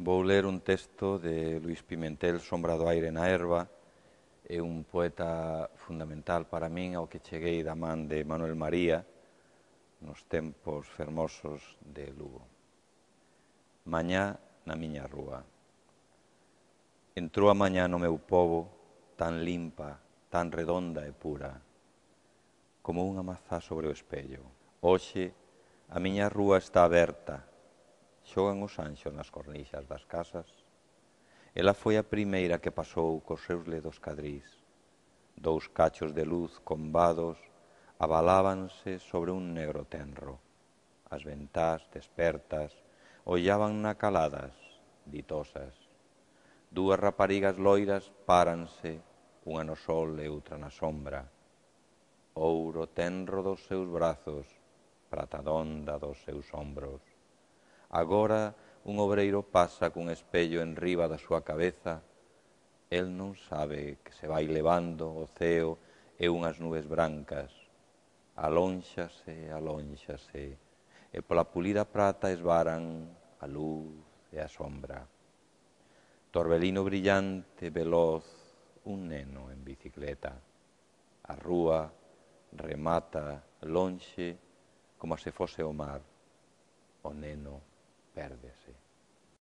Vou ler un texto de Luís Pimentel, Sombra do aire na herba. É un poeta fundamental para min ao que cheguei da man de Manuel María nos tempos fermosos de Lugo. Mañá na miña rúa. Entrou a mañá no meu pobo tan limpa, tan redonda e pura, como unha mazá sobre o espello. Hoxe a miña rúa está aberta, xogan os anxos nas cornixas das casas. Ela foi a primeira que pasou cos seus ledos cadrís. Dous cachos de luz combados abalábanse sobre un negro tenro. As ventás, despertas, ollaban-na caladas, ditosas. Dúas raparigas loiras páranse, unha no sol e outra na sombra. Ouro tenro dos seus brazos, prata donda dos seus ombros. Agora un obreiro pasa cun espello en riba da súa cabeza. El non sabe que se vai levando o ceo e unhas nubes brancas. Alónxase, alónxase, e pola pulida prata esvaran a luz e a sombra. Torbelino brillante, veloz, un neno en bicicleta. A rúa remata lonxe como se fose o mar. O neno pérdese.